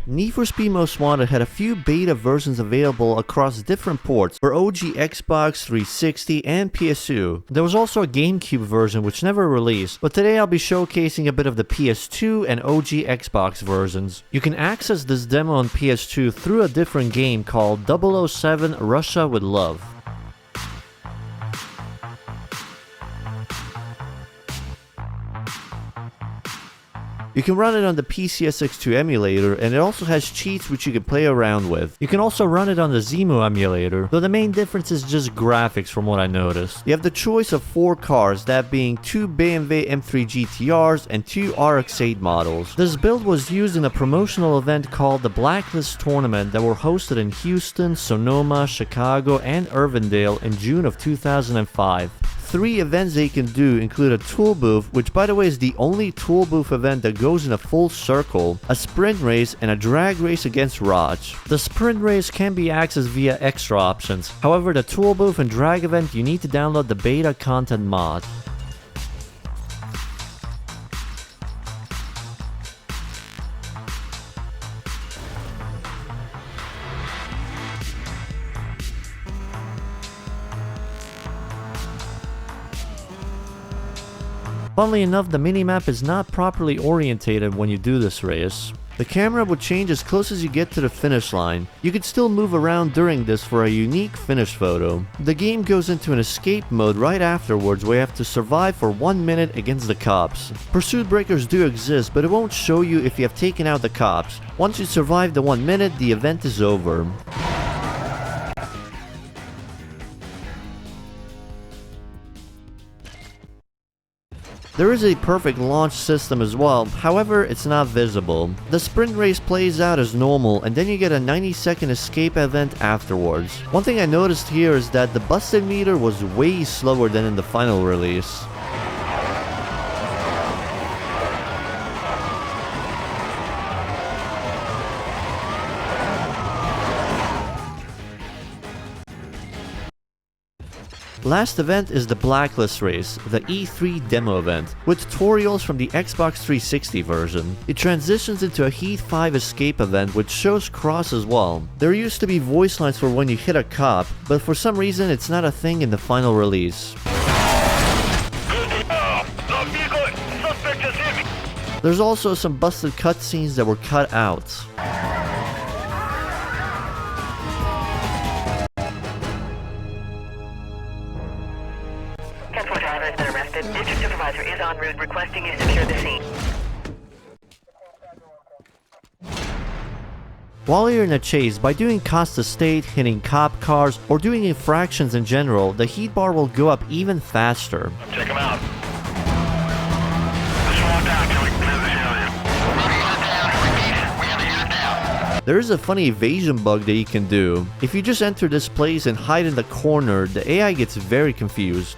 Need for Speed Most Wanted had a few beta versions available across different ports for OG Xbox 360 and PS2. There was also a GameCube version which never released, but today I'll be showcasing a bit of the PS2 and OG Xbox versions. You can access this demo on PS2 through a different game called 007 Russia with Love. You can run it on the PCSX2 emulator, and it also has cheats which you can play around with. You can also run it on the Zemu emulator, though the main difference is just graphics from what I noticed. You have the choice of 4 cars, that being 2 BMW M3 GTRs and 2 RX-8 models. This build was used in a promotional event called the Blacklist Tournament that were hosted in Houston, Sonoma, Chicago, and Irvindale in June of 2005. 3 events they can do include a tool booth, which by the way is the only tool booth event that goes in a full circle, a sprint race, and a drag race against Raj. The sprint race can be accessed via extra options, however the tool booth and drag event you need to download the beta content mod. Funnily enough, the minimap is not properly orientated when you do this race. The camera will change as close as you get to the finish line. You can still move around during this for a unique finish photo. The game goes into an escape mode right afterwards where you have to survive for 1 minute against the cops. Pursuit breakers do exist, but it won't show you if you have taken out the cops. Once you survive the 1 minute, the event is over. There is a perfect launch system as well, however it's not visible. The sprint race plays out as normal and then you get a 90-second escape event afterwards. One thing I noticed here is that the busted meter was way slower than in the final release. Last event is the Blacklist race, the E3 demo event, with tutorials from the Xbox 360 version. It transitions into a Heat 5 escape event which shows cross as well. There used to be voice lines for when you hit a cop, but for some reason it's not a thing in the final release. There's also some busted cutscenes that were cut out. District Supervisor is en route requesting you secure the scene. While you're in a chase, by doing cost estate, hitting cop cars, or doing infractions in general, the heat bar will go up even faster. Check them out. Just slow down till we can clear this area. We have to get it down. There is a funny evasion bug that you can do. If you just enter this place and hide in the corner, the AI gets very confused.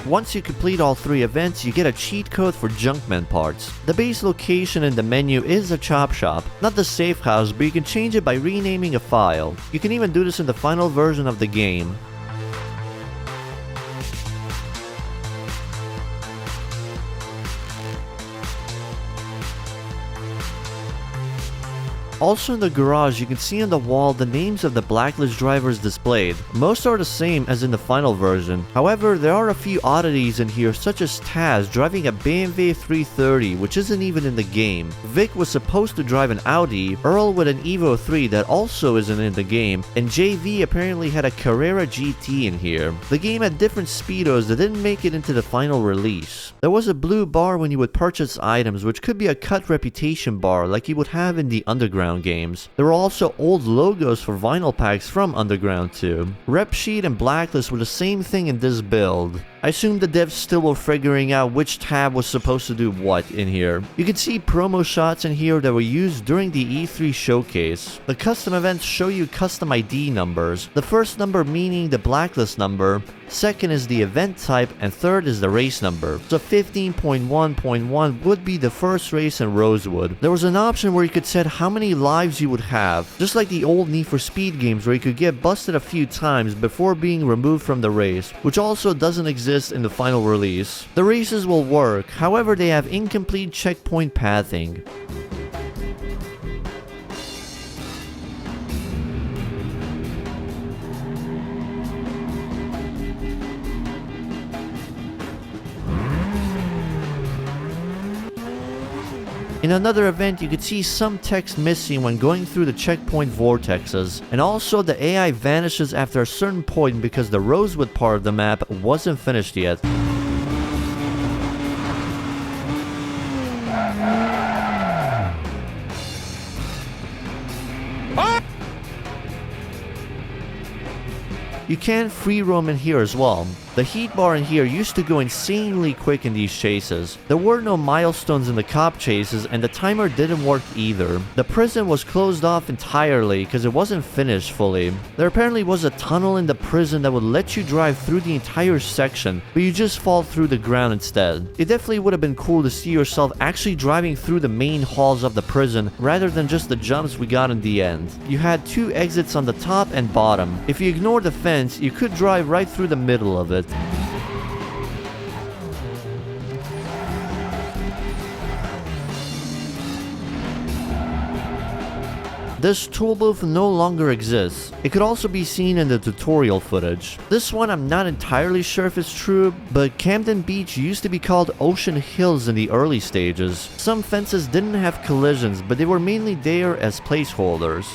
Once you complete all 3 events, you get a cheat code for Junkman parts. The base location in the menu is a chop shop, not the safe house, but you can change it by renaming a file. You can even do this in the final version of the game. Also in the garage, you can see on the wall the names of the Blacklist drivers displayed. Most are the same as in the final version. However, there are a few oddities in here, such as Taz driving a BMW 330, which isn't even in the game. Vic was supposed to drive an Audi, Earl with an Evo 3 that also isn't in the game, and JV apparently had a Carrera GT in here. The game had different speedos that didn't make it into the final release. There was a blue bar when you would purchase items, which could be a cut reputation bar like you would have in the Underground games. There were also old logos for vinyl packs from Underground 2. Rep Sheet and Blacklist were the same thing in this build. I assume the devs still were figuring out which tab was supposed to do what in here. You can see promo shots in here that were used during the E3 showcase. The custom events show you custom ID numbers. The first number meaning the blacklist number, second is the event type, and third is the race number. So 15.1.1 would be the first race in Rosewood. There was an option where you could set how many lives you would have, just like the old Need for Speed games where you could get busted a few times before being removed from the race, which also doesn't exist in the final release. The races will work, however they have incomplete checkpoint pathing. In another event, you could see some text missing when going through the checkpoint vortexes, and also the AI vanishes after a certain point because the Rosewood part of the map wasn't finished yet. You can free roam in here as well. The heat bar in here used to go insanely quick in these chases. There were no milestones in the cop chases and the timer didn't work either. The prison was closed off entirely because it wasn't finished fully. There apparently was a tunnel in the prison that would let you drive through the entire section, but you just fall through the ground instead. It definitely would have been cool to see yourself actually driving through the main halls of the prison rather than just the jumps we got in the end. You had two exits on the top and bottom. If you ignore the fence, you could drive right through the middle of it. This tool booth no longer exists. It could also be seen in the tutorial footage. This one I'm not entirely sure if it's true, but Camden Beach used to be called Ocean Hills in the early stages. Some fences didn't have collisions, but they were mainly there as placeholders.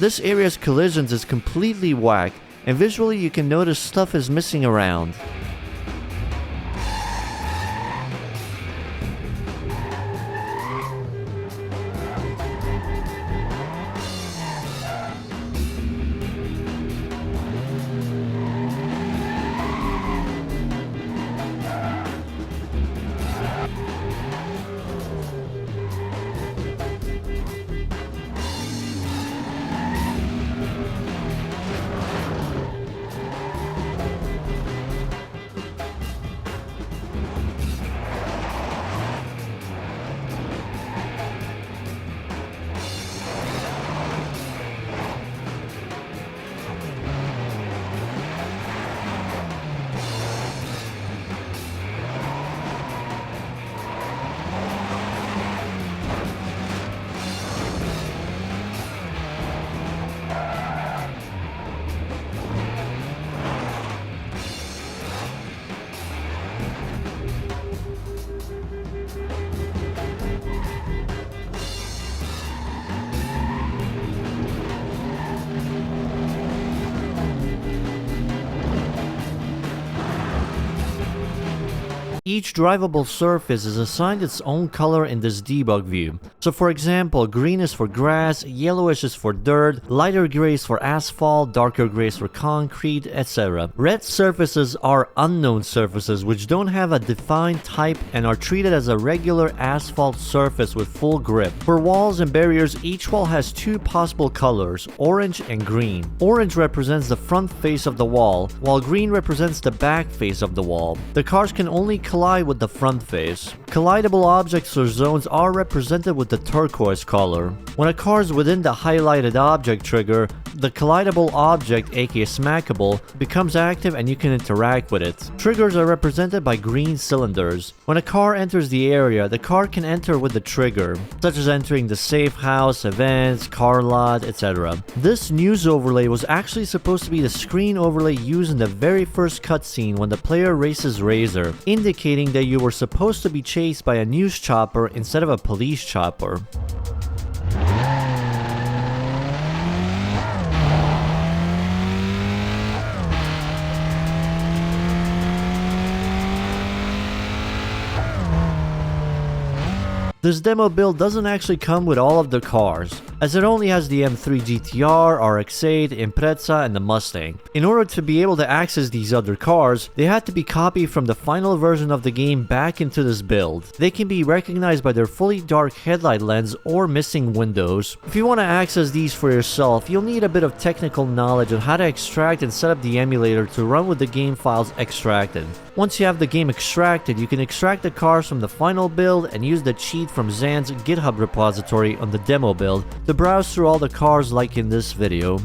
This area's collisions is completely whack, and visually you can notice stuff is missing around. Each drivable surface is assigned its own color in this debug view. So for example, green is for grass, yellowish is for dirt, lighter gray is for asphalt, darker gray is for concrete, etc. Red surfaces are unknown surfaces which don't have a defined type and are treated as a regular asphalt surface with full grip. For walls and barriers, each wall has two possible colors, orange and green. Orange represents the front face of the wall, while green represents the back face of the wall. The cars can only collide with the front face. Collidable objects or zones are represented with the turquoise color. When a car is within the highlighted object trigger, the collidable object, aka smackable, becomes active and you can interact with it. Triggers are represented by green cylinders. When a car enters the area, the car can enter with the trigger, such as entering the safe house, events, car lot, etc. This news overlay was actually supposed to be the screen overlay used in the very first cutscene when the player races Razor, indicating that you were supposed to be chased by a news chopper instead of a police chopper. This demo build doesn't actually come with all of the cars, as it only has the M3 GTR, RX-8, Impreza, and the Mustang. In order to be able to access these other cars, they had to be copied from the final version of the game back into this build. They can be recognized by their fully dark headlight lens or missing windows. If you want to access these for yourself, you'll need a bit of technical knowledge on how to extract and set up the emulator to run with the game files extracted. Once you have the game extracted, you can extract the cars from the final build and use the cheat from Zan's GitHub repository on the demo build to browse through all the cars like in this video.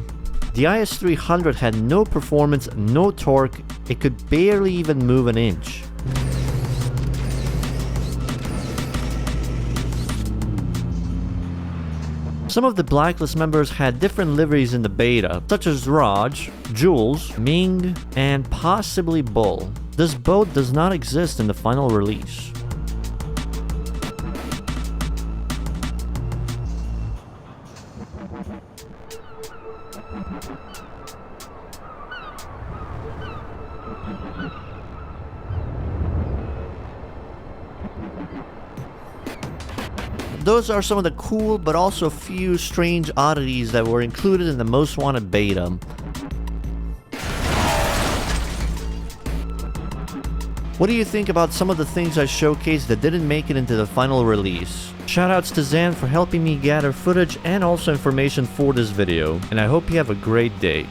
The IS-300 had no performance, no torque, it could barely even move an inch. Some of the Blacklist members had different liveries in the beta, such as Raj, Jules, Ming, and possibly Bull. This boat does not exist in the final release. Those are some of the cool but also few strange oddities that were included in the Most Wanted beta. What do you think about some of the things I showcased that didn't make it into the final release? Shoutouts to Zan for helping me gather footage and also information for this video, and I hope you have a great day.